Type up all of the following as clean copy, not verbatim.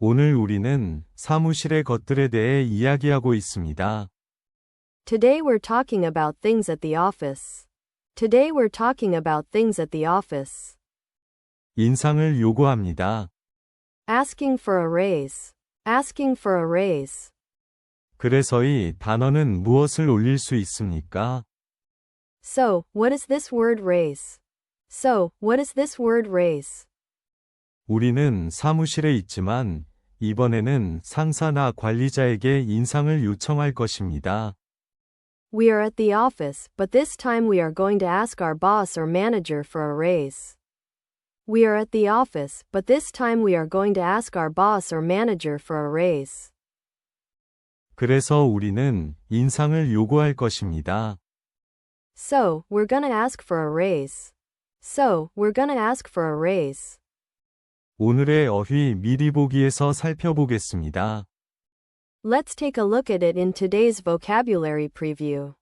오늘 우리는 사무실의 것들에 대해 이야기하고 있습니다. Today we're talking about things at the office. Today we're talking about things at the office. 인상을 요구합니다. Asking for a raise. Asking for a raise. 그래서 이 단어는 무엇을 올릴 수 있습니까? So, what is this word raise? So, what is this word raise? 우리는 사무실에 있지만 이번에는 상사나 관리자에게 인상을 요청할 것입니다. We are at the office, but this time we are going to ask our boss or manager for a raise. We are at the office, but this time we are going to ask our boss or manager for a raise. 그래서 우리는 인상을 요구할 것입니다. So, we're gonna ask for a raise. So, we're gonna ask for a raise. 오늘의 어휘 미리 보기에서 살펴보겠습니다. Let's take a look at it in today's vocabulary preview.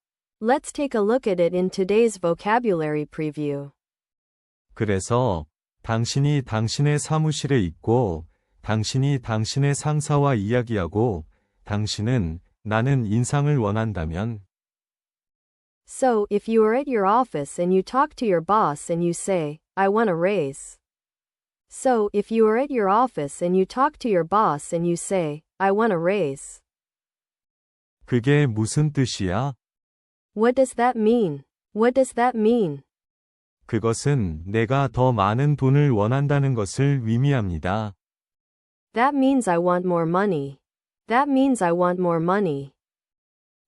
Let's take a look at it in today's vocabulary preview. 그래서 당신이 당신의 사무실에 있고 당신이 당신의 상사와 이야기하고 당신은 나는 인상을 원한다면 So, if you are at your office and you talk to your boss and you say, I want a raise. So, if you are at your office and you talk to your boss and you say, I want a raise. 그게 무슨 뜻이야? What does that mean? What does that mean? 그것은 내가 더 많은 돈을 원한다는 것을 의미합니다. That means I want more money. That means I want more money.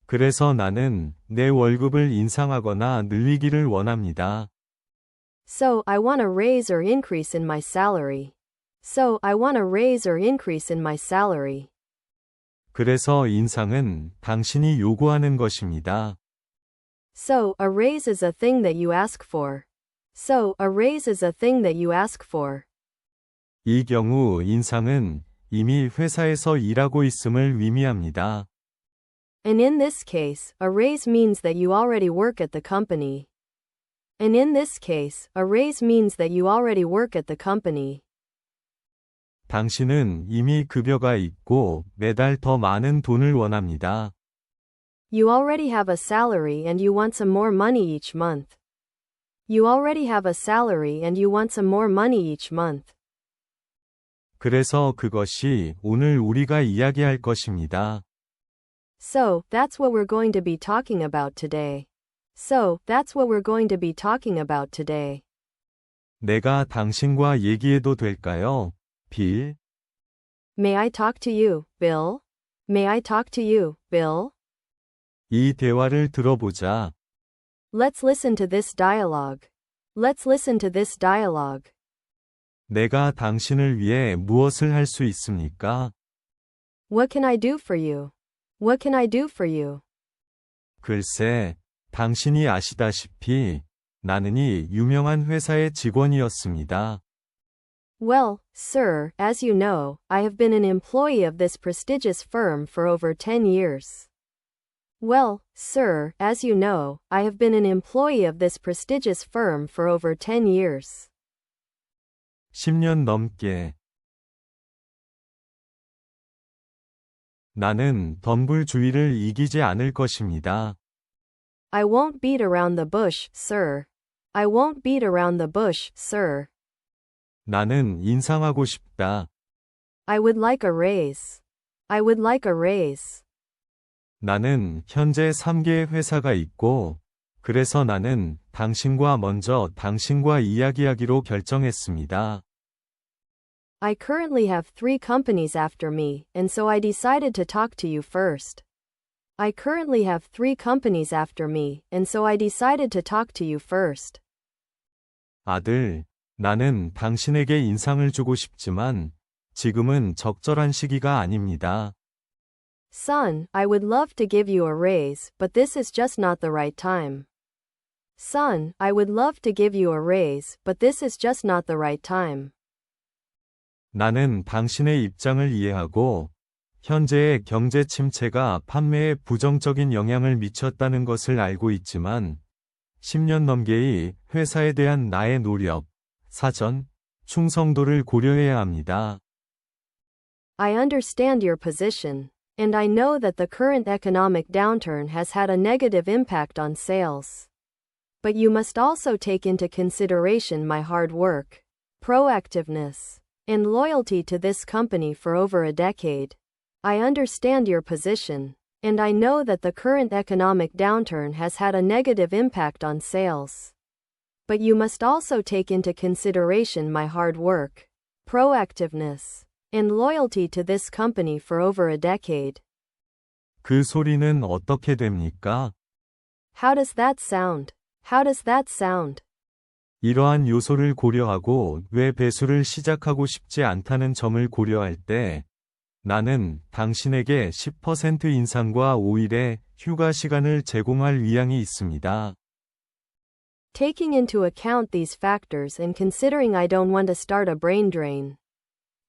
그래서 나는 내 월급을 인상하거나 늘리기를 원합니다. So, I want a raise or increase in my salary. So, I want a raise or increase in my salary. 그래서 인상은 당신이 요구하는 것입니다. So, a raise is a thing that you ask for. So, a raise is a thing that you ask for. 이 경우 인상은 이미 회사에서 일하고 있음을 의미합니다. And in this case, a raise means that you already work at the company. And in this case, a raise means that you already work at the company. 당신은 이미 급여가 있고 매달 더 많은 돈을 원합니다. You already have a salary and you want some more money each month. You already have a salary and you want some more money each month. 그래서 그것이 오늘 우리가 이야기할 것입니다. So, that's what we're going to be talking about today. So, that's what we're going to be talking about today. 내가 당신과 얘기해도 될까요, 빌? May I talk to you, Bill? May I talk to you, Bill? 이 대화를 들어보자. Let's listen to this dialogue. Let's listen to this dialogue. 내가 당신을 위해 무엇을 할 수 있습니까? What can I do for you? What can I do for you? 글쎄, 당신이 아시다시피 나는 이 유명한 회사의 직원이었습니다. Well, sir, as you know, I have been an employee of this prestigious firm for over 10 years. Well, sir, as you know, I have been an employee of this prestigious firm for over 10 years. 10년 넘게. 나는 덤불주의를 이기지 않을 것입니다. I won't beat around the bush, sir. I won't beat around the bush, sir. 나는 인상하고 싶다. I would like a raise. I would like a raise. 나는 현재 3개의 회사가 있고, 그래서 나는 당신과 이야기하기로 결정했습니다. I currently have 3 companies after me, and so I decided to talk to you first. I currently have 3 companies after me, and so I decided to talk to you first. 아들, 나는 당신에게 인상을 주고 싶지만, 지금은 적절한 시기가 아닙니다. Son, I would love to give you a raise, but this is just not the right time. Son, I would love to give you a raise, but this is just not the right time. 나는 당신의 입장을 이해하고, 현재의 경제 침체가 판매에 부정적인 영향을 미쳤다는 것을 알고 있지만, 10년 넘게의 회사에 대한 나의 노력, 사전, 충성도를 고려해야 합니다. I understand your position, and I know that the current economic downturn has had a negative impact on sales. But you must also take into consideration my hard work, proactiveness, and loyalty to this company for over a decade. I understand your position, and I know that the current economic downturn has had a negative impact on sales. But you must also take into consideration my hard work, proactiveness, and loyalty to this company for over a decade. 그 소리는 어떻게 됩니까? How does that sound? How does that sound? 이러한 요소를 고려하고 왜 배수를 시작하고 싶지 않다는 점을 고려할 때 나는 당신에게 10% 인상과 5일의 휴가 시간을 제공할 의향이 있습니다. Taking into account these factors and considering I don't want to start a brain drain,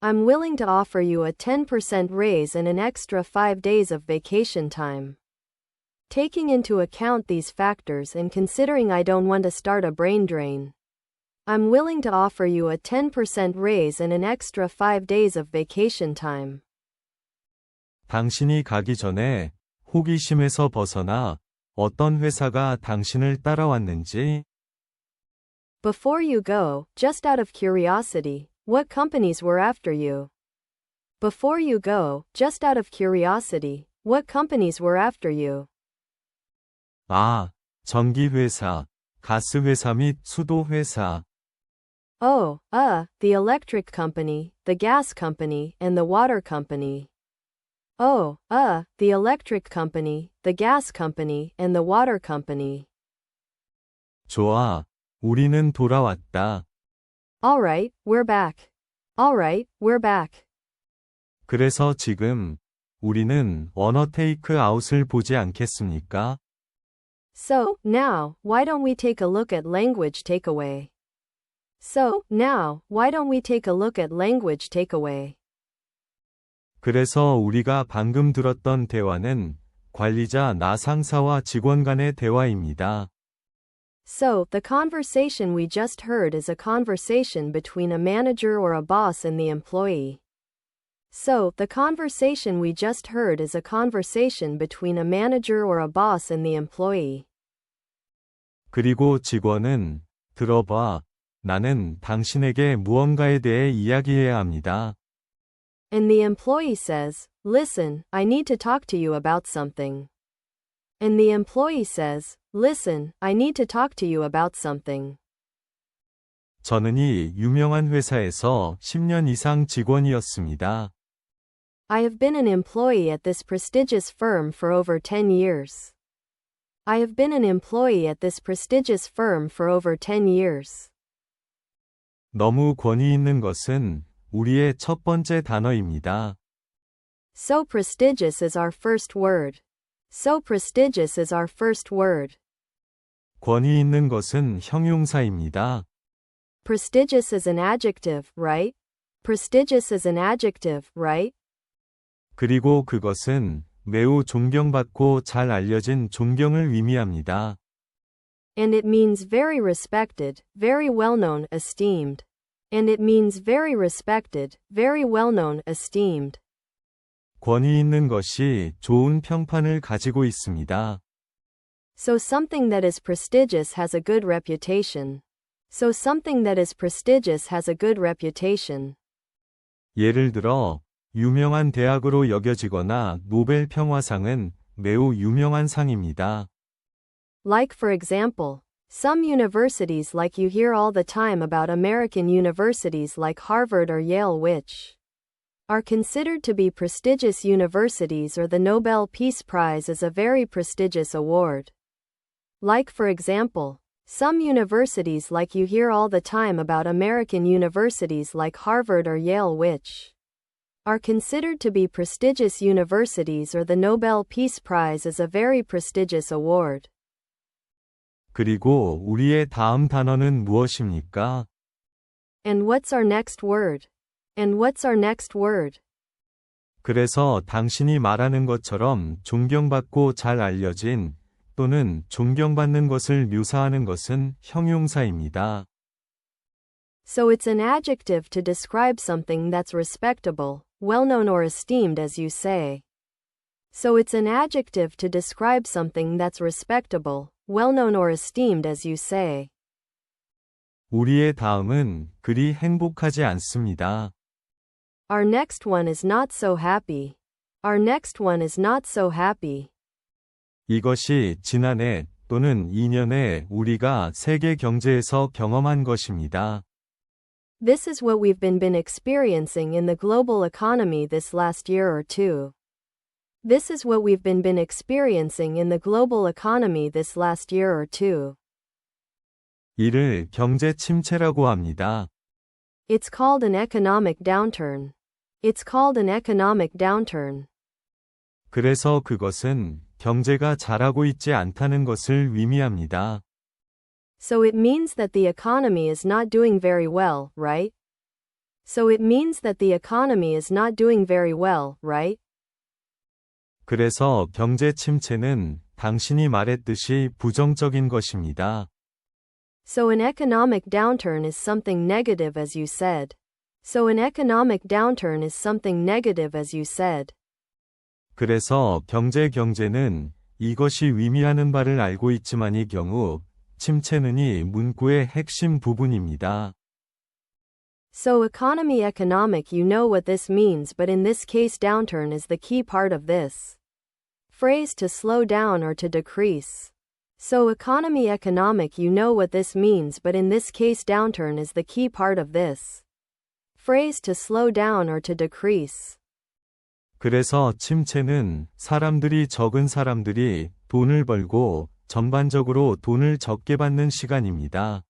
I'm willing to offer you a 10% raise and an extra 5 days of vacation time. Taking into account these factors and considering I don't want to start a brain drain, I'm willing to offer you a 10% raise and an extra 5 days of vacation time. 당신이 가기 전에 호기심에서 벗어나 어떤 회사가 당신을 따라왔는지 Before you go, just out of curiosity, what companies were after you? Before you go, just out of curiosity, what companies were after you? 아, 전기회사, 가스회사 및 수도회사. Oh, the electric company, the gas company, and the water company. Oh, the electric company, the gas company, and the water company. 좋아, 우리는 돌아왔다. Alright, we're back. Alright, we're back. 그래서 지금 우리는 언어 테이크 아웃을 보지 않겠습니까? So, now, why don't we take a look at language takeaway? So, now, why don't we take a look at language takeaway? 그래서 우리가 방금 들었던 대화는 관리자 나 상사와 직원 간의 대화입니다. So, the conversation we just heard is a conversation between a manager or a boss and the employee. So, the conversation we just heard is a conversation between a manager or a boss and the employee. 그리고 직원은 들어봐. 나는 당신에게 무언가에 대해 이야기해야 합니다. And the employee says, listen, I need to talk to you about something. And the employee says, listen, I need to talk to you about something. 저는 이 유명한 회사에서 10년 이상 직원이었습니다. I have been an employee at this prestigious firm for over 10 years. I have been an employee at this prestigious firm for over 10 years. 너무 권위 있는 것은 우리의 첫 번째 단어입니다. So prestigious is our first word. So prestigious is our first word. 권위 있는 것은 형용사입니다. Prestigious is an adjective, right? Prestigious is an adjective, right? 그리고 그것은 매우 존경받고 잘 알려진 존경을 의미합니다. And it means very respected, very well-known, esteemed. And it means very respected, very well-known, esteemed. 권위 있는 것이 좋은 평판을 가지고 있습니다. So something that is prestigious has a good reputation. So something that is prestigious has a good reputation. 예를 들어, 유명한 대학으로 여겨지거나 노벨 평화상은 매우 유명한 상입니다. Like for example, some universities like you hear all the time about American universities like Harvard or Yale which are considered to be prestigious universities, or the Nobel Peace Prize is a very prestigious award. Like for example, some universities like you hear all the time about American universities like Harvard or Yale which are considered to be prestigious universities, or the Nobel Peace Prize is a very prestigious award. 그리고 우리의 다음 단어는 무엇입니까? And what's our next word? And what's our next word? 그래서 당신이 말하는 것처럼 존경받고 잘 알려진 또는 존경받는 것을 묘사하는 것은 형용사입니다. So it's an adjective to describe something that's respectable, well-known or esteemed as you say. So it's an adjective to describe something that's respectable, well-known or esteemed as you say. 우리의 다음은 그리 행복하지 않습니다. Our next one is not so happy. Our next one is not so happy. 이것이 지난해 또는 2년에 우리가 세계 경제에서 경험한 것입니다. This is what we've been experiencing in the global economy this last year or two. This is what we've been experiencing in the global economy this last year or two. 이를 경제 침체라고 합니다. It's called an economic downturn. It's called an economic downturn. 그래서 그것은 경제가 잘하고 있지 않다는 것을 의미합니다. So it means that the economy is not doing very well, right? So it means that the economy is not doing very well, right? 그래서 경제 침체는 당신이 말했듯이 부정적인 것입니다. So an economic downturn is something negative as you said. So an economic downturn is something negative as you said. 그래서 경제는 이것이 의미하는 바를 알고 있지만 이 경우 침체는 이 문구의 핵심 부분입니다. So economic you know what this means, but in this case downturn is the key part of this phrase, to slow down or to decrease. So economic you know what this means, but in this case downturn is the key part of this phrase, to slow down or to decrease. 그래서 침체는 적은 사람들이 돈을 벌고 전반적으로 돈을 적게 받는 시간입니다.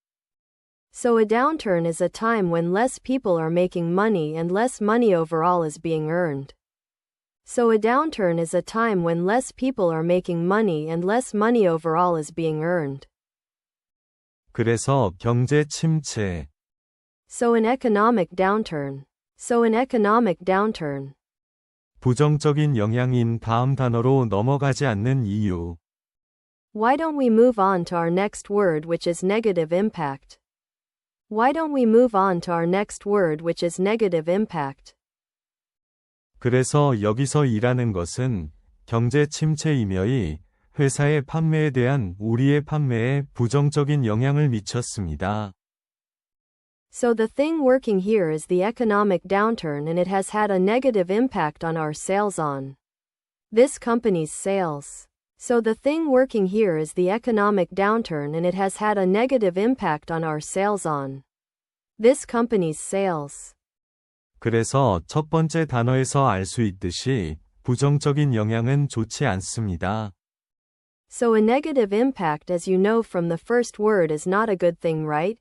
So a downturn is a time when less people are making money and less money overall is being earned. So a downturn is a time when less people are making money and less money overall is being earned. 그래서 경제 침체. So an economic downturn. So an economic downturn. 부정적인 영향인 다음 단어로 넘어가지 않는 이유. Why don't we move on to our next word, which is negative impact? Why don't we move on to our next word, which is negative impact? 그래서 여기서 일하는 것은 경제 침체이며 이 회사의 판매에 대한 우리의 판매에 부정적인 영향을 미쳤습니다. So the thing working here is the economic downturn, and it has had a negative impact on our sales on this company's sales. So the thing working here is the economic downturn, and it has had a negative impact on our sales on this company's sales. 그래서 첫 번째 단어에서 알 수 있듯이 부정적인 영향은 좋지 않습니다. So a negative impact, as you know from the first word, is not a good thing, right?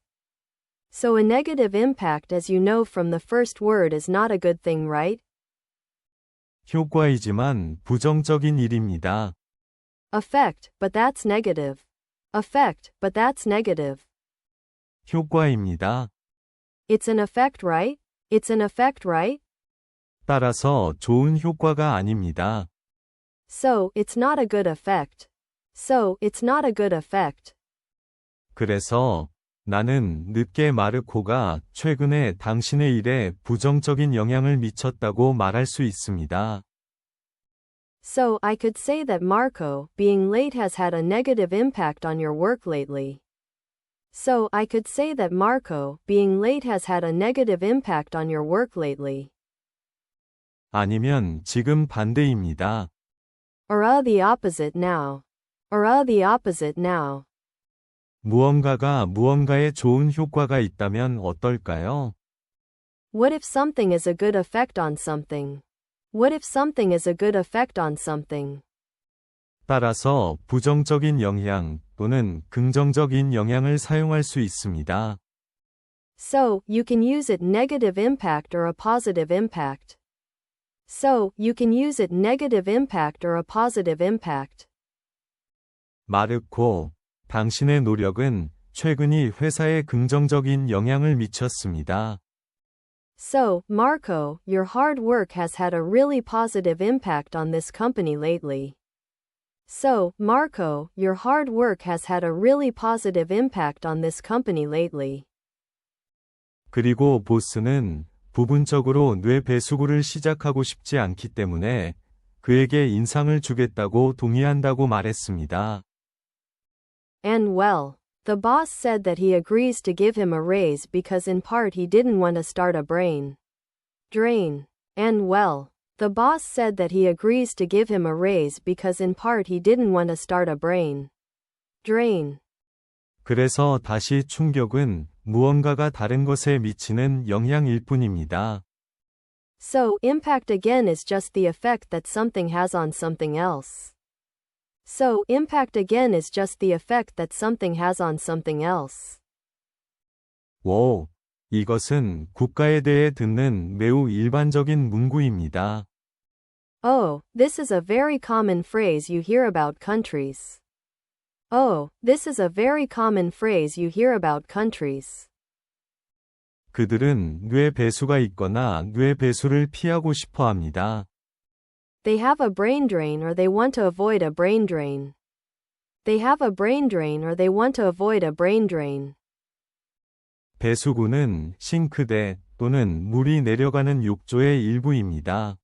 So a negative impact, as you know from the first word, is not a good thing, right? 효과이지만 부정적인 일입니다. Effect, but that's negative. Effect, but that's negative. 효과입니다. It's an effect, right? It's an effect, right? 따라서 좋은 효과가 아닙니다. So, it's not a good effect. So, it's not a good effect. 그래서 나는 늦게 마르코가 최근에 당신의 일에 부정적인 영향을 미쳤다고 말할 수 있습니다. So, I could say that Marco, being late, has had a negative impact on your work lately. So, I could say that Marco, being late, has had a negative impact on your work lately. 아니면 지금 반대입니다. Or the opposite now. Or the opposite now. 무언가가 무언가에 좋은 효과가 있다면 어떨까요? What if something is a good effect on something? What if something is a good effect on something? 따라서 부정적인 영향 또는 긍정적인 영향을 사용할 수 있습니다. So, you can use it negative impact or a positive impact. So, you can use it negative impact or a positive impact. 마르코, 당신의 노력은 최근이 회사에 긍정적인 영향을 미쳤습니다. So, Marco, your hard work has had a really positive impact on this company lately. So, Marco, your hard work has had a really positive impact on this company lately. 그리고 보스는 부분적으로 뇌 배수구를 시작하고 싶지 않기 때문에 그에게 인상을 주겠다고 동의한다고 말했습니다. And well, the boss said that he agrees to give him a raise because in part he didn't want to start a brain drain. And well, the boss said that he agrees to give him a raise because in part he didn't want to start a brain drain. 그래서 다시 충격은 무언가가 다른 것에 미치는 영향일 뿐입니다. So, impact again is just the effect that something has on something else. So, impact again is just the effect that something has on something else. 오, 이것은 국가에 대해 듣는 매우 일반적인 문구입니다. Oh, this is a very common phrase you hear about countries. Oh, this is a very common phrase you hear about countries. 그들은 뇌 배수가 있거나 뇌 배수를 피하고 싶어 합니다. They have a brain drain or they want to avoid a brain drain. They have a brain drain or they want to avoid a brain drain. 배수구는 싱크대 또는 물이 내려가는 욕조의 일부입니다.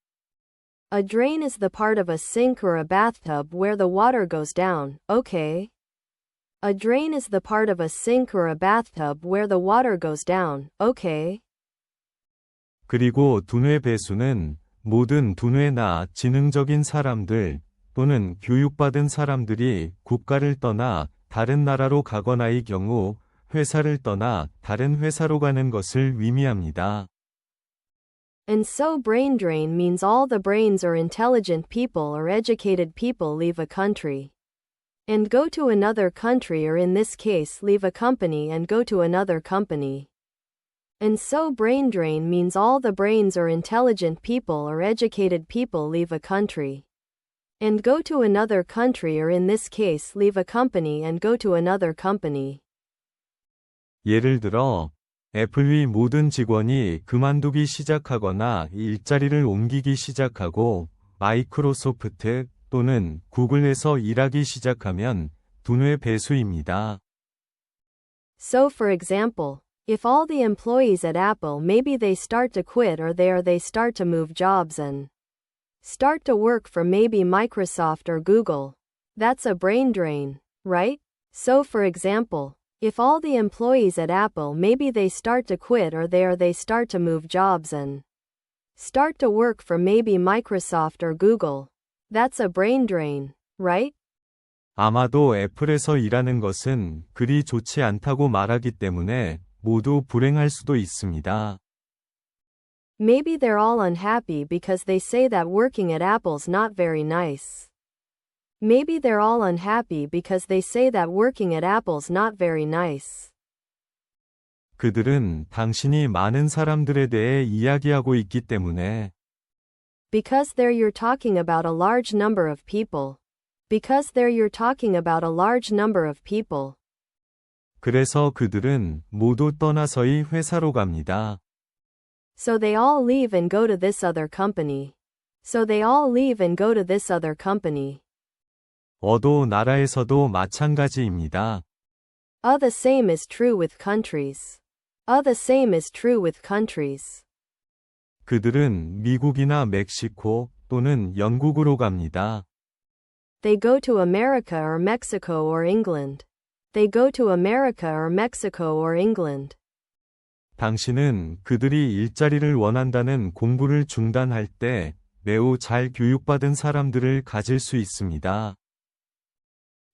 A drain is the part of a sink or a bathtub where the water goes down, okay? A drain is the part of a sink or a bathtub where the water goes down, okay? 그리고 두뇌 배수는 모든 두뇌나 지능적인 사람들 또는 교육받은 사람들이 국가를 떠나 다른 나라로 가거나의 경우 회사를 떠나 다른 회사로 가는 것을 의미합니다. And so brain drain means all the brains or intelligent people or educated people leave a country and go to another country, or in this case leave a company and go to another company. And so brain drain means all the brains or intelligent people or educated people leave a country and go to another country, or in this case leave a company and go to another company. 예를 들어 애플의 모든 직원이 그만두기 시작하거나 일자리를 옮기기 시작하고 마이크로소프트 또는 구글에서 일하기 시작하면 두뇌 배수입니다. So for example, if all the employees at Apple maybe they start to quit or they start to move jobs and start to work for maybe Microsoft or Google, that's a brain drain, right? So for example, if all the employees at Apple maybe they start to quit or they start to move jobs and start to work for maybe Microsoft or Google, that's a brain drain, right? 아마도 애플에서 일하는 것은 그리 좋지 않다고 말하기 때문에 모두 불행할 수도 있습니다. Maybe they're all unhappy because they say that working at Apple's not very nice. Maybe they're all unhappy because they say that working at Apple's not very nice. 그들은 당신이 많은 사람들에 대해 이야기하고 있기 때문에 Because there you're talking about a large number of people. Because there you're talking about a large number of people. 그래서 그들은 모두 떠나서의 회사로 갑니다. So they all leave and go to this other company. So they all leave and go to this other company. 어도 나라에서도 마찬가지입니다. The same is true with countries. The same is true with countries. 그들은 미국이나 멕시코 또는 영국으로 갑니다. They go to America or Mexico or England. They go to America or Mexico or England. 당신은 그들이 일자리를 원한다는 공부를 중단할 때 매우 잘 교육받은 사람들을 가질 수 있습니다.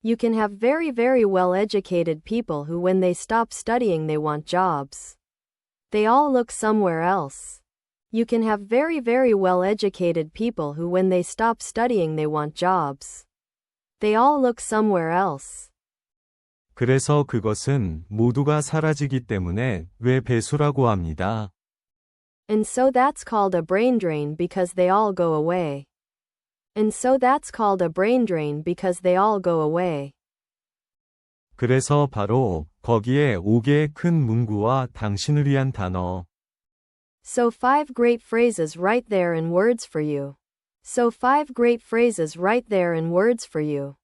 You can have very, very well-educated people who when they stop studying they want jobs. They all look somewhere else. You can have very, very well-educated people who when they stop studying they want jobs. They all look somewhere else. 그래서 그것은 모두가 사라지기 때문에 뇌 배수라고 합니다. And so that's called a brain drain because they all go away. And so that's called a brain drain because they all go away. 그래서 바로 거기에 5개의 큰 문구와 당신을 위한 단어. So 5 great phrases right there in words for you. So 5 great phrases right there in words for you.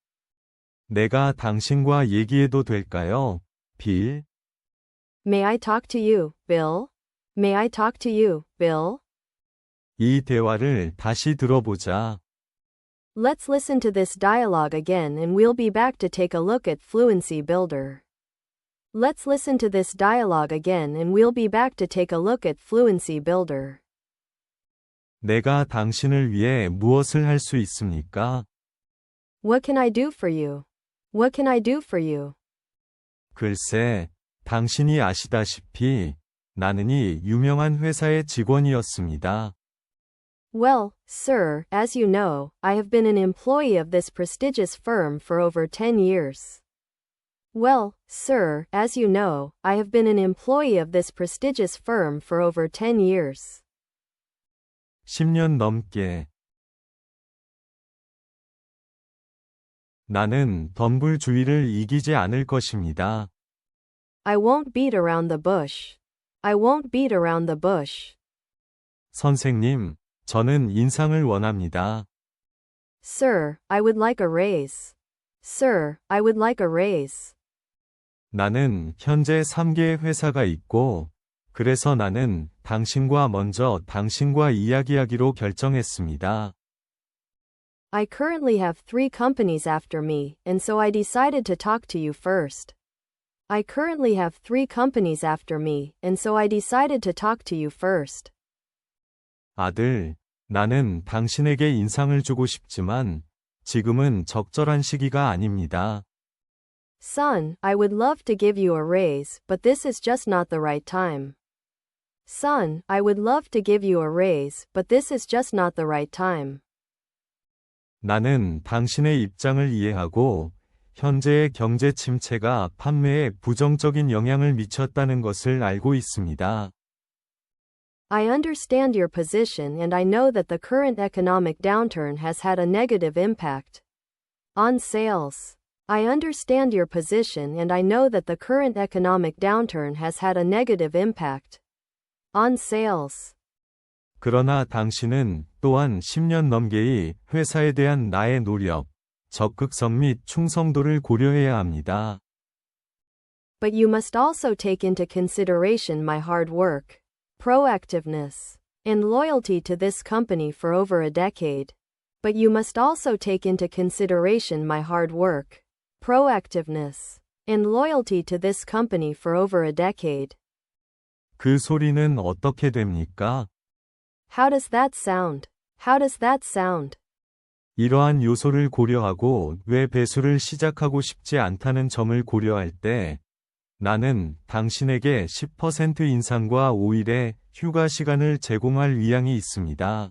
내가 당신과 얘기해도 될까요, 빌? May I talk to you, Bill? May I talk to you, Bill? 이 대화를 다시 들어보자. Let's listen to this dialogue again and we'll be back to take a look at Fluency Builder. Let's listen to this dialogue again and we'll be back to take a look at Fluency Builder. 내가 당신을 위해 무엇을 할 수 있습니까? What can I do for you? What can I do for you? 글쎄, 당신이 아시다시피 나는 이 유명한 회사의 직원이었습니다. Well, sir, as you know, I have been an employee of this prestigious firm for over 10 years. Well, sir, as you know, I have been an employee of this prestigious firm for over 10 years. 10년 넘게. 나는 덤불주의를 이기지 않을 것입니다. I won't beat around the bush. I won't beat around the bush. 선생님, 저는 인상을 원합니다. Sir, I would like a raise. Sir, I would like a raise. 나는 현재 3개의 회사가 있고, 그래서 나는 당신과 이야기하기로 결정했습니다. I currently have 3 companies after me, and so I decided to talk to you first. I currently have 3 companies after me, and so I decided to talk to you first. 아들, 나는 당신에게 인상을 주고 싶지만, 지금은 적절한 시기가 아닙니다. Son, I would love to give you a raise, but this is just not the right time. Son, I would love to give you a raise, but this is just not the right time. 나는 당신의 입장을 이해하고, 현재의 경제 침체가 판매에 부정적인 영향을 미쳤다는 것을 알고 있습니다. I understand your position and I know that the current economic downturn has had a negative impact on sales. I understand your position and I know that the current economic downturn has had a negative impact on sales. 그러나 당신은 또한 10년 넘게의 회사에 대한 나의 노력, 적극성 및 충성도를 고려해야 합니다. But you must also take into consideration my hard work, proactiveness, and loyalty to this company for over a decade. But you must also take into consideration my hard work, proactiveness, and loyalty to this company for over a decade. 그 소리는 어떻게 됩니까? How does that sound? How does that sound? 이러한 요소를 고려하고 왜 배수를 시작하고 싶지 않다는 점을 고려할 때 나는 당신에게 10% 인상과 5일의 휴가 시간을 제공할 의향이 있습니다.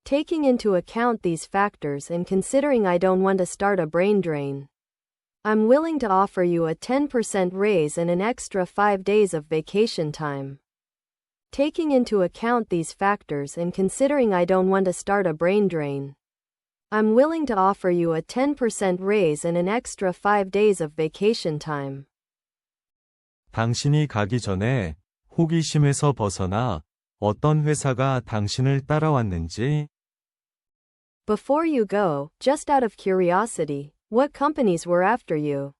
Taking into account these factors and considering I don't want to start a brain drain, I'm willing to offer you a 10% raise and an extra 5 days of vacation time. Taking into account these factors and considering I don't want to start a brain drain, I'm willing to offer you a 10% raise and an extra 5 days of vacation time. 당신이 가기 전에 호기심에서 벗어나 어떤 회사가 당신을 따라왔는지 Before you go, just out of curiosity, what companies were after you?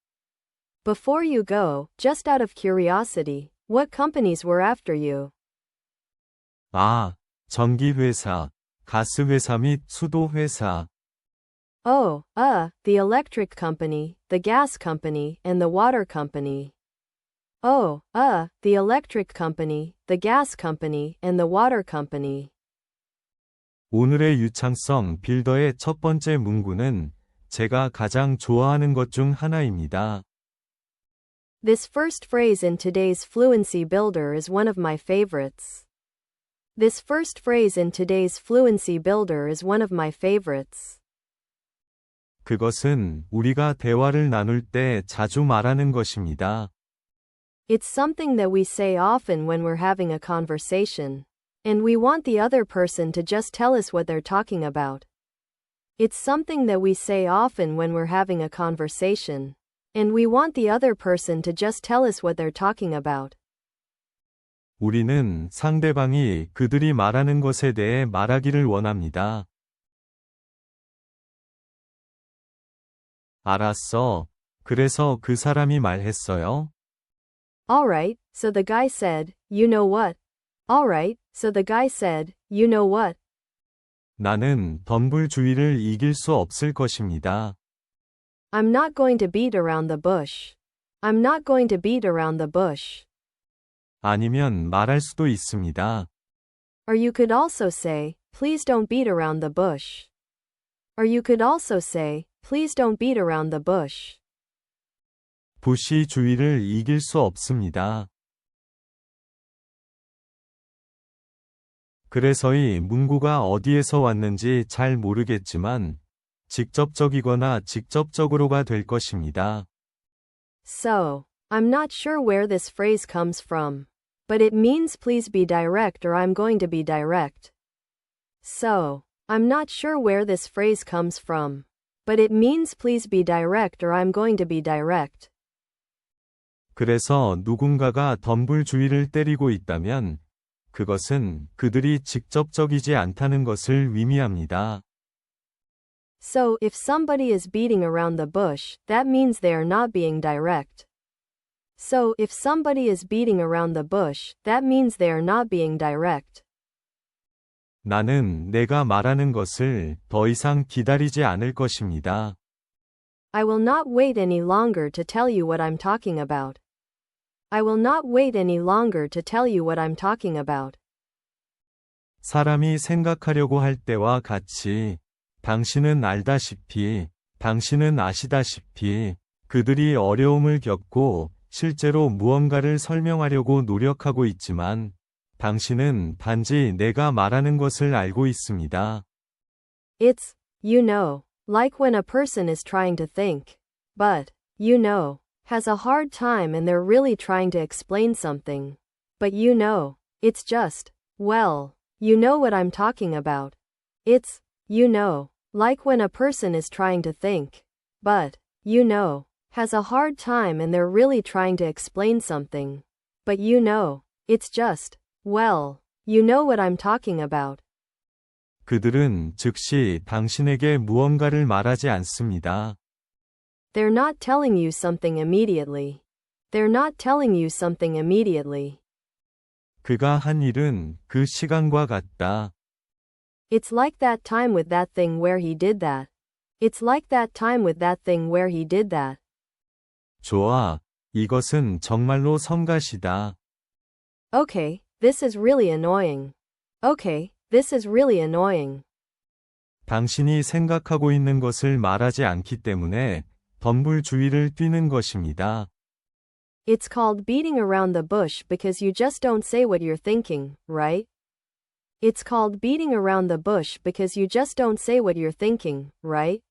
Before you go, just out of curiosity, what companies were after you? 아, 전기회사, 가스회사 및 수도회사. Oh, the electric company, the gas company, and the water company. Oh, the electric company, the gas company, and the water company. 오늘의 유창성 빌더의 첫 번째 문구는 제가 가장 좋아하는 것 중 하나입니다. This first phrase in today's Fluency Builder is one of my favorites. This first phrase in today's Fluency Builder is one of my favorites. 그것은 우리가 대화를 나눌 때 자주 말하는 것입니다. It's something that we say often when we're having a conversation, and we want the other person to just tell us what they're talking about. It's something that we say often when we're having a conversation, and we want the other person to just tell us what they're talking about. 우리는 상대방이 그들이 말하는 것에 대해 말하기를 원합니다. 알았어. 그래서 그 사람이 말했어요? Alright, so the guy said, you know what? Alright, so the guy said, you know what? 나는 덤불주의를 이길 수 없을 것입니다. I'm not going to beat around the bush. I'm not going to beat around the bush. 아니면 말할 수도 있습니다. Or you could also say, please don't beat around the bush. Or you could also say, please don't beat around the bush. 부시주의를 이길 수 없습니다. 그래서 이 문구가 어디에서 왔는지 잘 모르겠지만 직접적이거나 직접적으로가 될 것입니다. So, I'm not sure where this phrase comes from. But it means please be direct or I'm going to be direct. So, I'm not sure where this phrase comes from. But it means please be direct or I'm going to be direct. 그래서 누군가가 덤불주의를 때리고 있다면 그것은 그들이 직접적이지 않다는 것을 의미합니다. So, if somebody is beating around the bush, that means they are not being direct. So, if somebody is beating around the bush, that means they are not being direct. 나는 내가 말하는 것을 더 이상 기다리지 않을 것입니다. I will not wait any longer to tell you what I'm talking about. I will not wait any longer to tell you what I'm talking about. 사람이 생각하려고 할 때와 같이 당신은 알다시피, 당신은 아시다시피 그들이 어려움을 겪고 실제로 무언가를 설명하려고 노력하고 있지만 당신은 단지 내가 말하는 것을 알고 있습니다. It's, you know, like when a person is trying to think, but, you know, has a hard time and they're really trying to explain something. But you know, it's just, well, you know what I'm talking about. It's, you know, like when a person is trying to think, but, you know, has a hard time and they're really trying to explain something. But you know, it's just, well, you know what I'm talking about. 그들은 즉시 당신에게 무언가를 말하지 않습니다. They're not telling you something immediately. They're not telling you something immediately. 그가 한 일은 그 시간과 같다. It's like that time with that thing where he did that. It's like that time with that thing where he did that. 좋아. 이것은 정말로 성가시다. Okay, this is really annoying. Okay, this is really annoying. 당신이 생각하고 있는 것을 말하지 않기 때문에 덤불주의를 뛰는 것입니다. It's called beating around the bush because you just don't say what you're thinking, right? It's called beating around the bush because you just don't say what you're thinking, right?